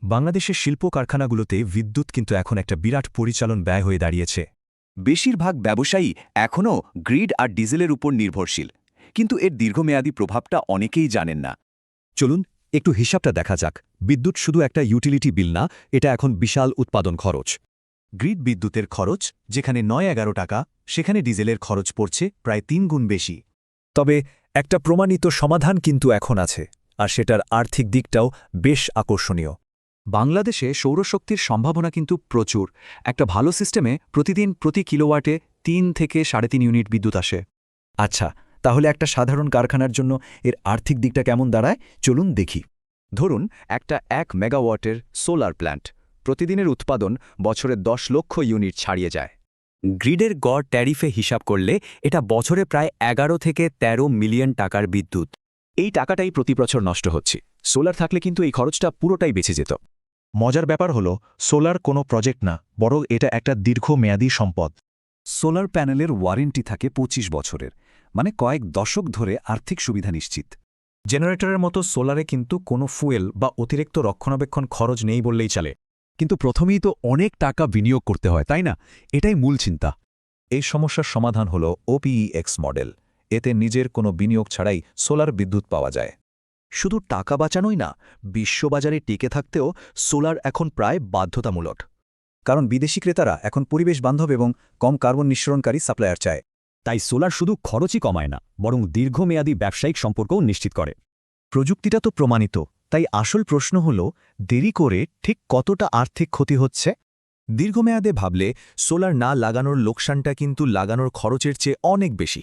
বাংলাদেশের শিল্প কারখানাগুলোতে বিদ্যুৎ কিন্তু এখন একটা বিরাট পরিচালন ব্যয় হয়ে দাঁড়িয়েছে। বেশিরভাগ ব্যবসায়ী এখনও গ্রিড আর ডিজেলের উপর নির্ভরশীল, কিন্তু এর দীর্ঘমেয়াদী প্রভাবটা অনেকেই জানেন না। চলুন একটু হিসাবটা দেখা যাক। বিদ্যুৎ শুধু একটা ইউটিলিটি বিল না, এটা এখন বিশাল উৎপাদন খরচ। গ্রিড বিদ্যুতের খরচ যেখানে ৯-১১ টাকা, সেখানে ডিজেলের খরচ পড়ছে প্রায় ৩ গুণ বেশি। তবে একটা প্রমাণিত সমাধান কিন্তু এখন আছে, আর সেটার আর্থিক দিকটাও বেশ আকর্ষণীয়। বাংলাদেশে সৌরশক্তির সম্ভাবনা কিন্তু প্রচুর। একটা ভালো সিস্টেমে প্রতিদিন প্রতি কিলোওয়াটে ৩ থেকে ৩.৫ ইউনিট বিদ্যুৎ আসে। আচ্ছা, তাহলে একটা সাধারণ কারখানার জন্য এর আর্থিক দিকটা কেমন দাঁড়ায়, চলুন দেখি। ধরুন একটা ১ মেগাওয়াটের সোলার প্ল্যান্ট, প্রতিদিনের উৎপাদন বছরে ১০ লক্ষ ইউনিট ছাড়িয়ে যায়। গ্রিডের গড় ট্যারিফে হিসাব করলে এটা বছরে প্রায় ১১ থেকে ১৩ মিলিয়ন টাকার বিদ্যুৎ। এই টাকাটাই প্রতি বছর নষ্ট হচ্ছে। সোলার থাকলে কিন্তু এই খরচটা পুরোটাই বেঁচে যেত। মজার ব্যাপার হলো, সোলার কোনো প্রজেক্ট না, বরং এটা একটা দীর্ঘমেয়াদী সম্পদ। সোলার প্যানেলের ওয়ারেন্টি থাকে ২৫ বছরের, মানে কয়েক দশক ধরে আর্থিক সুবিধা নিশ্চিত। জেনারেটরের মতো সোলারে কিন্তু কোনো ফুয়েল বা অতিরিক্ত রক্ষণাবেক্ষণ খরচ নেই বললেই চলে। কিন্তু প্রথমেই তো অনেক টাকা বিনিয়োগ করতে হয়, তাই না? এটাই মূল চিন্তা। এই সমস্যার সমাধান হল ওপিইএক্স মডেল। এতে নিজের কোনো বিনিয়োগ ছাড়াই সোলার বিদ্যুৎ পাওয়া যায়। শুধু টাকা বাঁচানোই না, বিশ্ববাজারে টিকে থাকতেও সোলার এখন প্রায় বাধ্যতামূলক। কারণ বিদেশি ক্রেতারা এখন পরিবেশ বান্ধব এবং কম কার্বন নিঃসরণকারী সাপ্লায়ার চায়। তাই সোলার শুধু খরচই কমায় না, বরং দীর্ঘমেয়াদী ব্যবসায়িক সম্পর্কও নিশ্চিত করে। প্রযুক্তিটা তো প্রমাণিত, তাই আসল প্রশ্ন হল, দেরি করে ঠিক কতটা আর্থিক ক্ষতি হচ্ছে? দীর্ঘমেয়াদে ভাবলে সোলার না লাগানোর লোকসানটা কিন্তু লাগানোর খরচের চেয়ে অনেক বেশি।